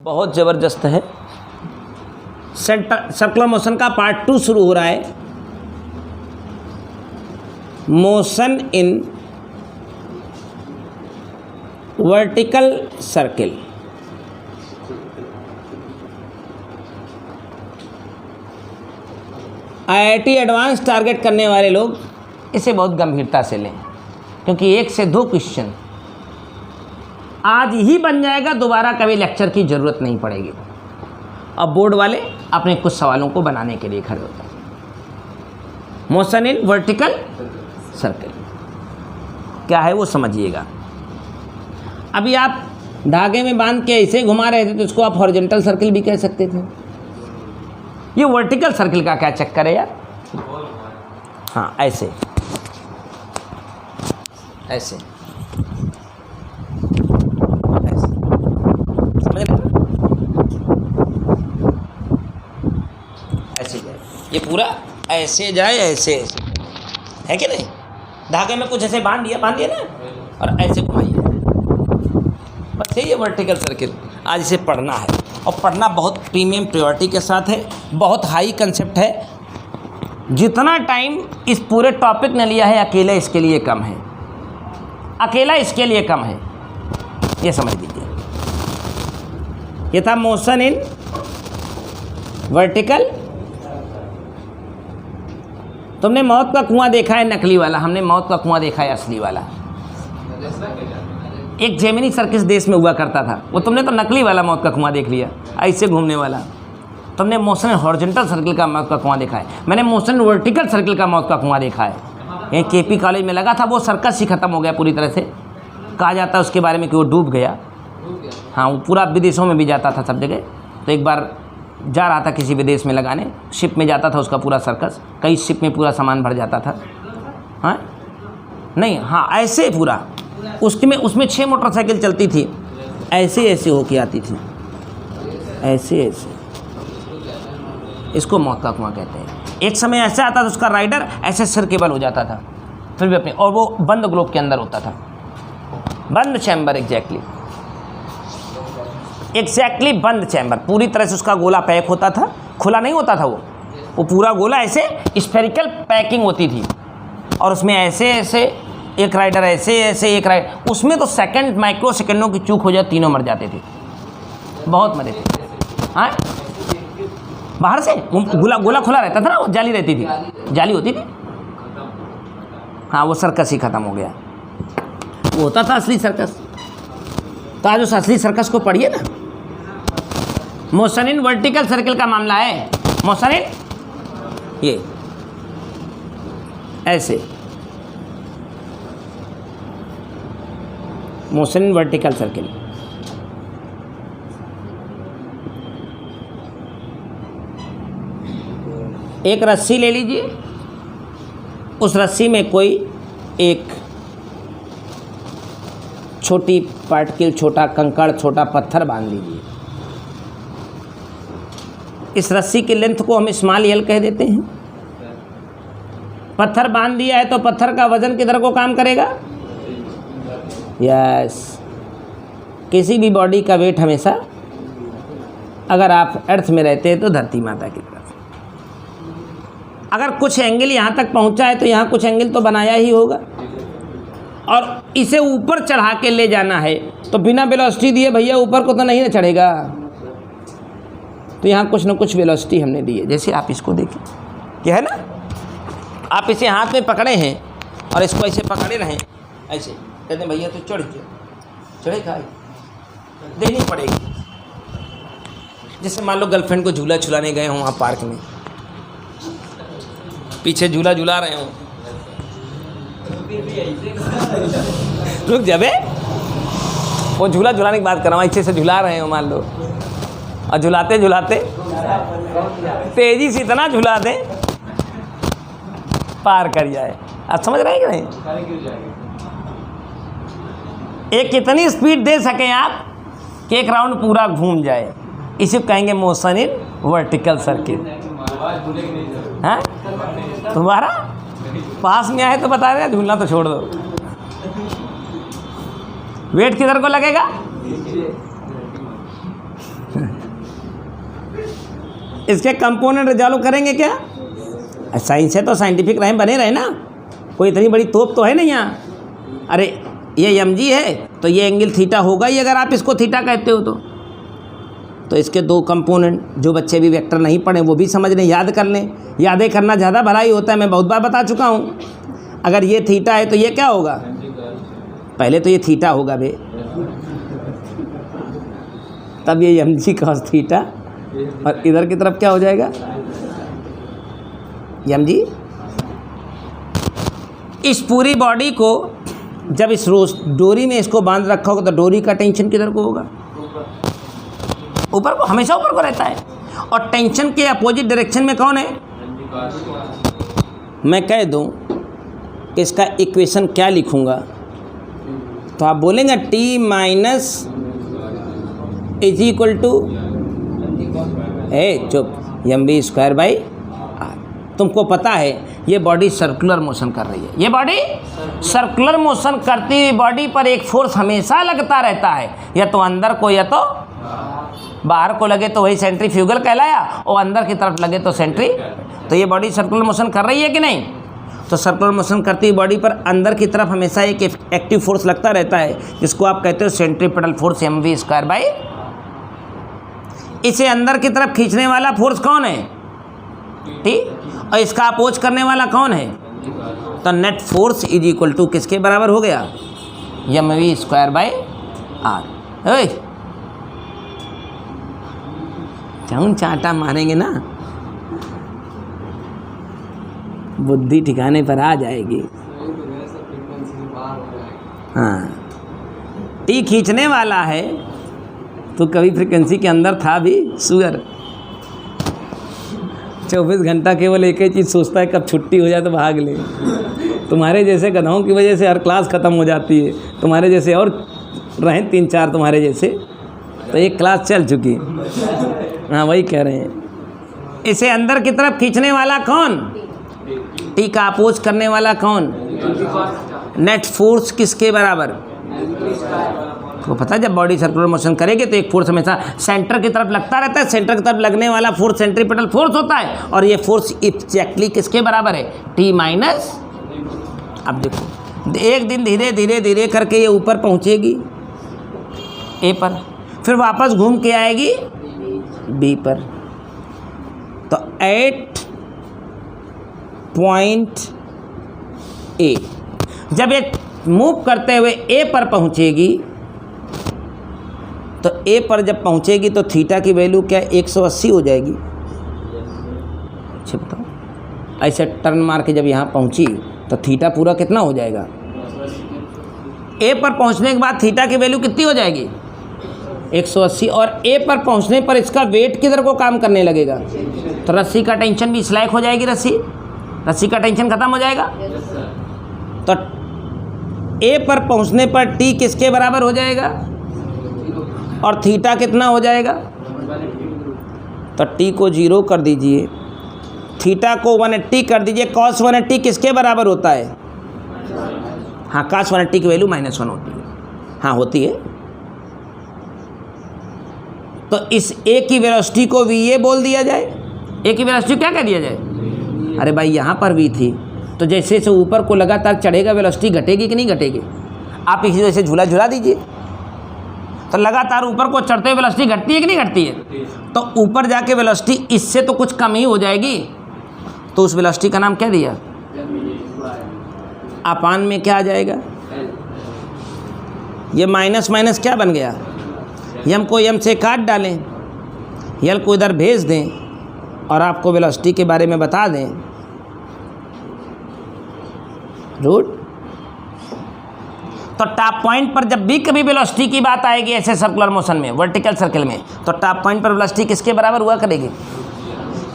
बहुत ज़बरदस्त है। सर्कुलर मोशन का पार्ट 2 शुरू हो रहा है। Motion in vertical circle. IIT advance target करने वाले लोग इसे बहुत गंभीरता से लें, क्योंकि 1 से 2 क्वेश्चन आज ही बन जाएगा, दोबारा कभी लेक्चर की ज़रूरत नहीं पड़ेगी। अब बोर्ड वाले अपने कुछ सवालों को बनाने के लिए खड़े होते हैं। मोशन इन वर्टिकल सर्किल क्या है वो समझिएगा। अभी आप धागे में बांध के ऐसे घुमा रहे थे तो इसको आप हॉरिजॉन्टल सर्किल भी कह सकते थे। ये वर्टिकल सर्किल का क्या चक्कर है यार? हाँ, ऐसे ऐसे ऐसे जाए, ये पूरा ऐसे जाए, ऐसे ऐसे है कि नहीं? धागे में कुछ ऐसे बांध दिया ना, और ऐसे घुमाइए, बस यही है वर्टिकल सर्किल। आज इसे पढ़ना है, और पढ़ना बहुत प्रीमियम प्रायोरिटी के साथ है, बहुत हाई कंसेप्ट है। जितना टाइम इस पूरे टॉपिक ने लिया है अकेला इसके लिए कम है, अकेला इसके लिए कम है, ये समझ लीजिए। ये था मोशन इन वर्टिकल। तुमने मौत का कुआं देखा है नकली वाला, हमने मौत का कुआं देखा है असली वाला। एक जेमिनी सर्किस देश में हुआ करता था, वो तुमने तो नकली वाला मौत का कुआं देख लिया, ऐसे घूमने वाला। तुमने मोशन हॉरिजॉन्टल सर्किल का मौत का कुआं देखा है, मैंने मोशन वर्टिकल सर्किल का मौत का कुआं देखा है। यहीं KP कॉलेज में लगा था, वो सर्कस ही ख़त्म हो गया पूरी तरह से। कहा जाता है उसके बारे में कि वो डूब गया। हाँ, वो पूरा विदेशों में भी जाता था सब जगह। तो एक बार जा रहा था किसी विदेश में लगाने, शिप में जाता था उसका पूरा सर्कस, कई शिप में पूरा सामान भर जाता था। हाँ नहीं, हाँ ऐसे पूरा उसमें 6 मोटरसाइकिल चलती थी, ऐसे ऐसे होके आती थी, ऐसे ऐसे। इसको मौत का कुआं कहते हैं। एक समय ऐसा आता था उसका राइडर ऐसे सिर केबल हो जाता था फिर भी अपने, और वो बंद ग्लोब के अंदर होता था, बंद चैम्बर, एग्जैक्टली बंद चैम्बर, पूरी तरह से उसका गोला पैक होता था, खुला नहीं होता था वो पूरा गोला ऐसे स्फेरिकल पैकिंग होती थी। और उसमें ऐसे ऐसे एक राइडर, ऐसे ऐसे एक राइडर, उसमें तो सेकंड माइक्रो सेकंडों की चूक हो जाए तीनों मर जाते थे, बहुत मरे थे। हाँ, बाहर से गोला खुला रहता था ना, वो जाली रहती थी, जाली होती थी। हाँ, वो सर्कस ही ख़त्म हो गया, वो होता था असली सर्कस। तो आज उस असली सर्कस को पढ़िए ना। मोशन इन वर्टिकल सर्किल का मामला है। मोशन इन ये ऐसे, मोशन इन वर्टिकल सर्किल। एक रस्सी ले लीजिए, उस रस्सी में कोई एक छोटी पार्टिकल, छोटा कंकड़, छोटा पत्थर बांध लीजिए। इस रस्सी की लेंथ को हम स्मॉल l कह देते हैं। पत्थर बांध दिया है तो पत्थर का वजन किधर को काम करेगा? यस, किसी भी बॉडी का वेट हमेशा, अगर आप अर्थ में रहते हैं तो धरती माता की तरफ। अगर कुछ एंगल यहाँ तक पहुँचा है तो यहाँ कुछ एंगल तो बनाया ही होगा, और इसे ऊपर चढ़ा के ले जाना है तो बिना वेलोसिटी दिए भैया ऊपर को तो नहीं ना चढ़ेगा। तो यहाँ कुछ ना कुछ वेलोसिटी हमने दी है। जैसे आप इसको देखिए, क्या है ना, आप इसे हाथ में पकड़े हैं और इसको ऐसे पकड़े रहें, ऐसे कहते हैं भैया तो चढ़ेगा, देनी पड़ेगी। जैसे मान लो गर्लफ्रेंड को झूला झुलाने गए हों आप पार्क में, पीछे झूला झुला रहे हों, रुक जाबे, वो झूला झुलाने की बात कर रहा हूँ, अच्छे से झुला रहे हो मान लो, और झुलाते झुलाते तेजी से इतना झुला दे पार कर जाए। आप समझ रहे हैं कि नहीं? एक कितनी स्पीड दे सकें आप कि एक राउंड पूरा घूम जाए, इसे कहेंगे मोशन इन वर्टिकल सर्किल। हाँ, तुम्हारा पास में आए तो बता रहे, झूलना तो छोड़ दो। वेट किधर को लगेगा? इसके कंपोनेंट रिजॉल्व करेंगे क्या? साइंस है तो साइंटिफिक रहे बने रहे ना, कोई इतनी बड़ी तोप तो है नहीं यहाँ। अरे ये mg है तो ये एंगल थीटा होगा ही, अगर आप इसको थीटा कहते हो तो इसके दो कंपोनेंट, जो बच्चे भी वेक्टर नहीं पढ़े वो भी समझ लें, याद कर लें। यादें करना ज़्यादा भलाई होता है, मैं बहुत बार बता चुका हूँ। अगर ये थीटा है तो ये क्या होगा? पहले तो ये थीटा होगा बे, तब ये mg cos थीटा, और इधर की तरफ क्या हो जाएगा? mg। इस पूरी बॉडी को जब इस डोरी में इसको बांध रखा होगा तो डोरी का टेंशन किधर को होगा? ऊपर को, हमेशा ऊपर को रहता है। और टेंशन के अपोजिट डायरेक्शन में कौन है? मैं कह दूं कि इसका इक्वेशन क्या लिखूंगा तो आप बोलेंगे T minus is equal to चुप mv स्क्वायर बाई r। तुमको पता है ये बॉडी सर्कुलर मोशन कर रही है, ये बॉडी सर्कुलर मोशन करती हुई बॉडी पर एक फोर्स हमेशा लगता रहता है, या तो अंदर को या तो बाहर को लगे तो वही सेंट्रीफ्यूगल कहलाया, और अंदर की तरफ लगे तो सेंट्री। तो ये बॉडी सर्कुलर मोशन कर रही है कि नहीं? तो सर्कुलर मोशन करती हुई बॉडी पर अंदर की तरफ हमेशा एक एक्टिव फोर्स लगता रहता है, जिसको आप कहते हो centripetal force mv square by. इसे अंदर की तरफ खींचने वाला फोर्स कौन है? T। और इसका अपोज करने वाला कौन है? तो net force is equal to किसके बराबर हो गया? mv square by r। चाउन चाटा मारेंगे ना, बुद्धि ठिकाने पर आ जाएगी। हाँ, टी खींचने वाला है तो कभी फ्रीक्वेंसी के अंदर था भी सुअर। 24 घंटा केवल एक ही चीज़ सोचता है कब छुट्टी हो जाए तो भाग ले। तुम्हारे जैसे गधाओं की वजह से हर क्लास ख़त्म हो जाती है, तुम्हारे जैसे और रहें 3-4 तुम्हारे जैसे, तो एक क्लास चल चुकी। हाँ वही कह रहे हैं। इसे अंदर की तरफ खींचने वाला कौन? टी का अपोज करने वाला कौन? नेट फोर्स किसके बराबर? को पता है जब बॉडी सर्कुलर मोशन करेगी तो एक फोर्स हमेशा सेंटर की तरफ लगता रहता है, सेंटर की तरफ लगने वाला फोर्स सेंट्रीपिटल फोर्स होता है, और ये फोर्स एग्जैक्टली किसके बराबर है? T minus. अब देखो एक दिन धीरे धीरे धीरे करके ये ऊपर पहुंचेगी ए पर, फिर वापस घूम के आएगी बी पर। तो एट पॉइंट ए जब ये मूव करते हुए ए पर पहुंचेगी, तो ए पर जब पहुंचेगी तो थीटा की वैल्यू क्या 180 हो जाएगी। अच्छा बताओ, ऐसे टर्न मार के जब यहाँ पहुंची तो थीटा पूरा कितना हो जाएगा? ए पर पहुंचने के बाद थीटा की वैल्यू कितनी हो जाएगी? 180। और ए पर पहुंचने पर इसका वेट किधर को काम करने लगेगा? तो रस्सी का टेंशन भी स्लैक हो जाएगी, रस्सी का टेंशन खत्म हो जाएगा। तो ए पर पहुंचने पर टी किसके बराबर हो जाएगा और थीटा कितना हो जाएगा? तो टी को 0 कर दीजिए, थीटा को 180 कर दीजिए। cos 180 किसके बराबर होता है? हाँ, cos 180 की वैल्यू -1 होती है। हाँ होती है। तो इस ए की वेलोसिटी को va बोल दिया जाए। ए की वेलोसिटी क्या कह दिया जाए? अरे भाई यहाँ पर v थी, तो जैसे से ऊपर को लगातार चढ़ेगा वेलोसिटी घटेगी कि नहीं घटेगी? आप इसी वजह से झूला झूला दीजिए, तो लगातार ऊपर को चढ़ते हुए वेलोसिटी घटती है कि नहीं घटती है? तो ऊपर जाके वेलोसिटी इससे तो कुछ कम ही हो जाएगी, तो उस वेलोसिटी का नाम क्या दिया? अपान में क्या आ जाएगा? ये माइनस माइनस क्या बन गया? यम को यम से काट डालें, यल को इधर भेज दें और आपको वेलोसिटी के बारे में बता दें रूट। तो टॉप पॉइंट पर जब भी कभी वेलोसिटी की बात आएगी ऐसे सर्कुलर मोशन में, वर्टिकल सर्कल में, तो टॉप पॉइंट पर वेलोसिटी किसके बराबर हुआ करेगी?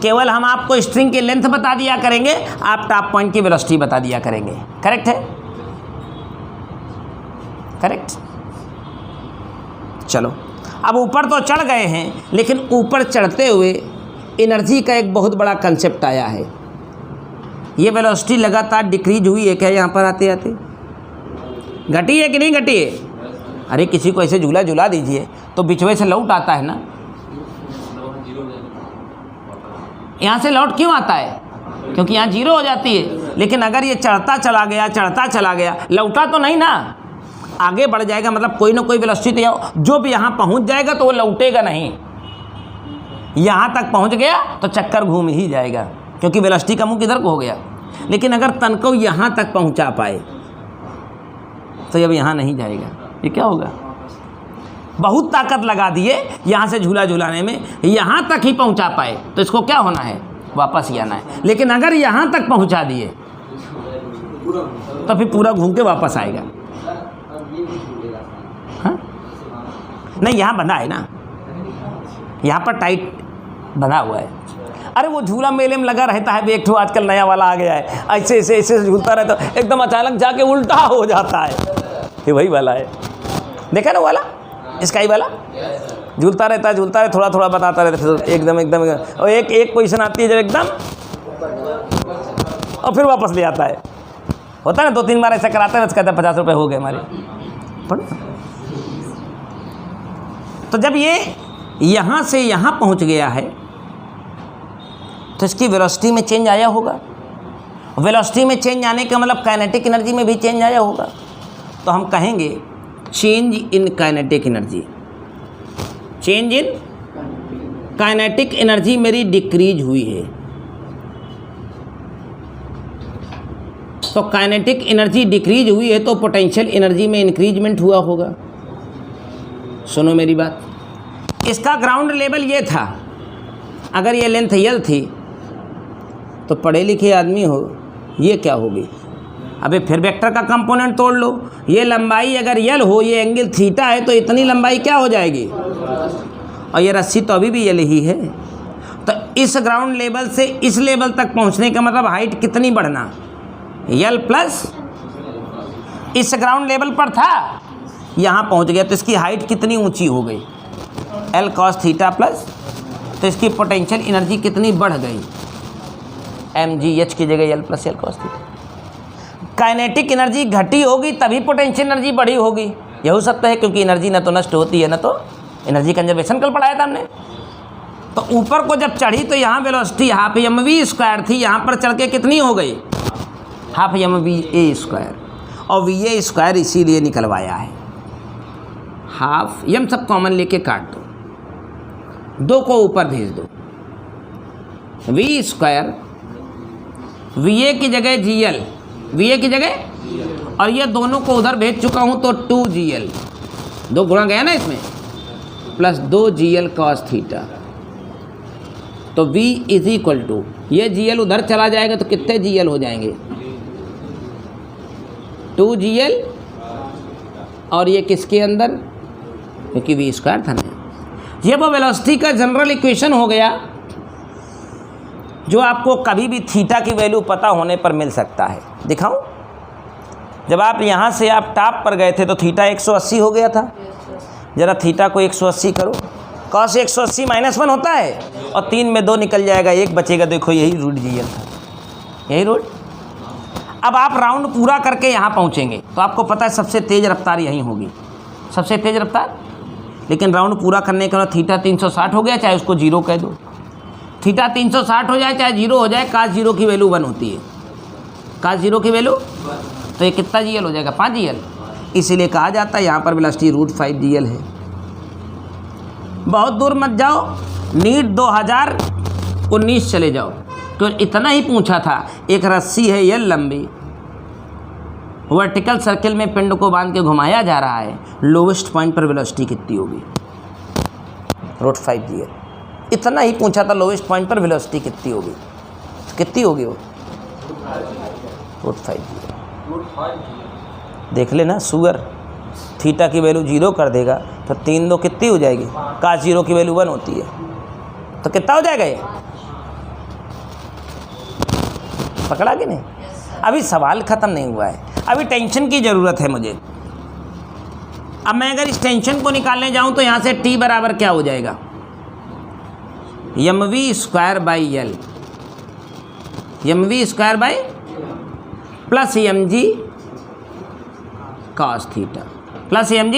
केवल हम आपको स्ट्रिंग की लेंथ बता दिया करेंगे, आप टॉप पॉइंट की वेलोसिटी बता दिया करेंगे। करेक्ट है? करेक्ट। चलो, अब ऊपर तो चढ़ गए हैं, लेकिन ऊपर चढ़ते हुए एनर्जी का एक बहुत बड़ा कंसेप्ट आया है। ये वेलोसिटी लगातार डिक्रीज हुई है क्या? यहाँ पर आते आते घटी है कि नहीं घटी है? अरे किसी को ऐसे झूला झूला दीजिए तो बिचवे से लौट आता है ना, यहाँ से लौट क्यों आता है? क्योंकि यहाँ जीरो हो जाती है। लेकिन अगर ये चढ़ता चला गया, लौटा तो नहीं ना, आगे बढ़ जाएगा, मतलब कोई ना कोई वेलोसिटी जो भी यहाँ पहुँच जाएगा तो वो लौटेगा नहीं। यहाँ तक पहुँच गया तो चक्कर घूम ही जाएगा, क्योंकि वेलोसिटी का मुख इधर को हो गया। लेकिन अगर तन को यहाँ तक पहुँचा पाए तो अब यहाँ नहीं जाएगा, ये क्या होगा? बहुत ताकत लगा दिए यहाँ से झूला झूलाने में, यहाँ तक ही पहुँचा पाए तो इसको क्या होना है? वापस ही आना है। लेकिन अगर यहाँ तक पहुँचा दिए तो फिर पूरा घूम के वापस आएगा। हाँ? नहीं, यहाँ बंधा है ना, यहाँ पर टाइट बंधा हुआ है। अरे वो झूला मेले में लगा रहता है, एक ठो आजकल नया वाला आ गया है, ऐसे ऐसे ऐसे झूलता रहता है, एकदम अचानक जाके उल्टा हो जाता है। ये वही वाला है, देखा ना वाला, स्काई वाला झूलता रहता है, थोड़ा थोड़ा बताता रहता है, फिर एकदम और एक पोजीशन आती है जब एकदम, और फिर वापस ले आता है। होता है ना, 2-3 बार ऐसा कराता है, कहता है 50 रुपये हो गए हमारे। पढ़ो। तो जब ये यहाँ से यहाँ पहुँच गया है तो इसकी वेलोसिटी में चेंज आया होगा। वेलोसिटी में चेंज आने का मतलब काइनेटिक एनर्जी में भी चेंज आया होगा। तो हम कहेंगे change in kinetic energy. Change in kinetic energy मेरी डिक्रीज हुई है। तो काइनेटिक एनर्जी डिक्रीज हुई है तो पोटेंशियल एनर्जी में इंक्रीजमेंट हुआ होगा। सुनो मेरी बात, इसका ग्राउंड लेवल ये था, अगर ये लेंथ यल थी तो पढ़े लिखे आदमी हो, ये क्या होगी? अबे फिर वेक्टर का कंपोनेंट तोड़ लो, ये लंबाई अगर यल हो, ये एंगल थीटा है, तो इतनी लंबाई क्या हो जाएगी? और ये रस्सी तो अभी भी यल ही है। तो इस ग्राउंड लेवल से इस लेवल तक पहुंचने का मतलब हाइट कितनी बढ़ना? यल प्लस, इस ग्राउंड लेवल पर था, यहाँ पहुँच गया तो इसकी हाइट कितनी ऊँची हो गई? एल कॉस थीटा प्लस, तो इसकी पोटेंशियल एनर्जी कितनी बढ़ गई? mgh की जगह L plus L cos theta. Kinetic energy घटी होगी तभी पोटेंशियल एनर्जी बढ़ी होगी। ये हो सकता है, क्योंकि एनर्जी न तो नष्ट होती है न तो एनर्जी कंजर्वेशन कल पढ़ाया था हमने। तो ऊपर को जब चढ़ी तो यहाँ वेलोसिटी हाफ mv स्क्वायर थी, यहाँ पर चढ़ के कितनी हो गई? हाफ mva स्क्वायर, और va स्क्वायर इसीलिए निकलवाया है। हाफ यम सब कॉमन लेके काट दो, 2 को ऊपर भेज दो, v स्क्वायर, va की जगह gl, va की जगह, और ये दोनों को उधर भेज चुका हूँ तो 2gl, 2 गुणा गया ना इसमें, प्लस 2gl cos थीटा। तो v इज इक्वल टू, ये gl उधर चला जाएगा तो कितने gl हो जाएंगे? 2gl, और ये किसके अंदर? क्योंकि v स्क्वायर था ना। ये वो वेलोसिटी का जनरल इक्वेशन हो गया जो आपको कभी भी थीटा की वैल्यू पता होने पर मिल सकता है। दिखाऊं? जब आप यहाँ से आप टॉप पर गए थे तो थीटा 180 हो गया था। ज़रा थीटा को 180 करो, कॉस 180 -1 होता है, और 3 में 2 निकल जाएगा, 1 बचेगा। देखो यही रूट जीएल था, यही रूट। अब आप राउंड पूरा करके यहाँ पहुँचेंगे तो आपको पता है सबसे तेज़ रफ्तार यहीं होगी, सबसे तेज़ रफ्तार। लेकिन राउंड पूरा करने के बाद थीटा 360 हो गया, चाहे उसको 0 कह दो, थीटा 360 हो जाए चाहे 0 हो जाए, काश 0 की वैल्यू 1 होती है, काश 0 की वैल्यू, तो ये कितना जीएल हो जाएगा? 5 जीएल। इसीलिए कहा जाता है यहाँ पर वेलोसिटी √5 जीएल है। बहुत दूर मत जाओ, नीट 2019 चले जाओ तो इतना ही पूछा था। एक रस्सी है ये लंबी, वर्टिकल सर्किल में पिंड को बांध के घुमाया जा रहा है, लोवेस्ट पॉइंट पर वेलोसिटी कितनी होगी? √5 जीएल। इतना ही पूछा था, लोवेस्ट पॉइंट पर वेलोसिटी कितनी होगी? कितनी होगी वो? √5 जीएल। देख लेना, सुअर थीटा की वैल्यू 0 कर देगा तो 3 2 कितनी हो जाएगी? काश 0 की वैल्यू 1 होती है तो कितना हो जाएगा? ये पकड़ा कि नहीं? अभी सवाल ख़त्म नहीं हुआ है, अभी टेंशन की ज़रूरत है मुझे। अब मैं अगर इस टेंशन को निकालने जाऊं तो यहाँ से t बराबर क्या हो जाएगा? mv square by L, mv square by plus mg cos theta plus mg।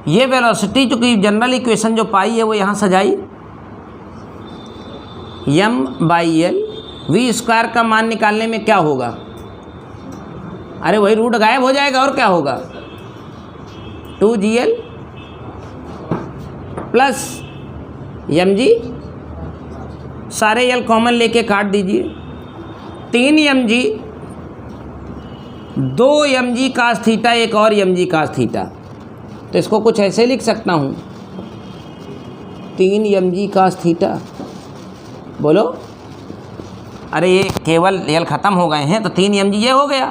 ये वेलोसिटी जो कि जनरल इक्वेशन जो पाई है वो यहाँ सजाई, m/l, वी स्क्वायर का मान निकालने में क्या होगा? अरे वही रूट गायब हो जाएगा और क्या होगा? 2gl प्लस mg, सारे l कॉमन लेके काट दीजिए, 3mg, 2mg cos थीटा, एक और mg cos थीटा। तो इसको कुछ ऐसे लिख सकता हूँ, 3mg cos थीटा। बोलो, अरे ये केवल यल ख़त्म हो गए हैं तो 3mg ये हो गया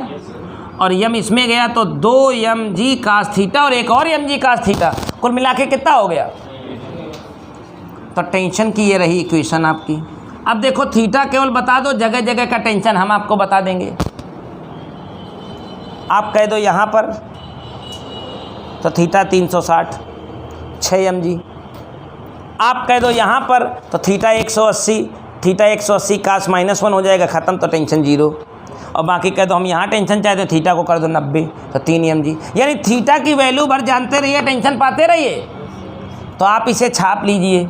और m इसमें गया तो 2mg cos थीटा और एक और mg cos थीटा, कुल मिला के कितना हो गया? तो टेंशन की ये रही इक्वेशन आपकी। अब देखो थीटा केवल बता दो, जगह जगह का टेंशन हम आपको बता देंगे। आप कह दो यहाँ पर तो थीटा 360, 6mg। आप कह दो यहाँ पर तो थीटा 180, थीटा 180 cos -1 हो जाएगा, ख़त्म, तो टेंशन 0। और बाकी कह दो हम यहाँ टेंशन चाहते, थीटा को कर दो 90, तो 3mg। यानी थीटा की वैल्यू भर जानते रहिए, टेंशन पाते रहिए। तो आप इसे छाप लीजिए,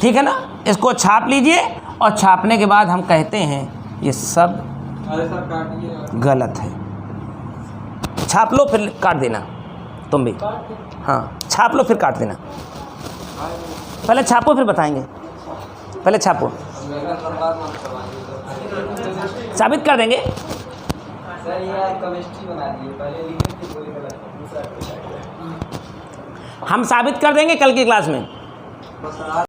ठीक है ना, इसको छाप लीजिए और छापने के बाद हम कहते हैं ये सब गलत है। छाप लो फिर काट देना, तुम भी, हाँ छाप लो फिर काट देना। पहले छापो फिर बताएंगे, पहले छापो, साबित कर देंगे। हम साबित कर देंगे कल की क्लास में।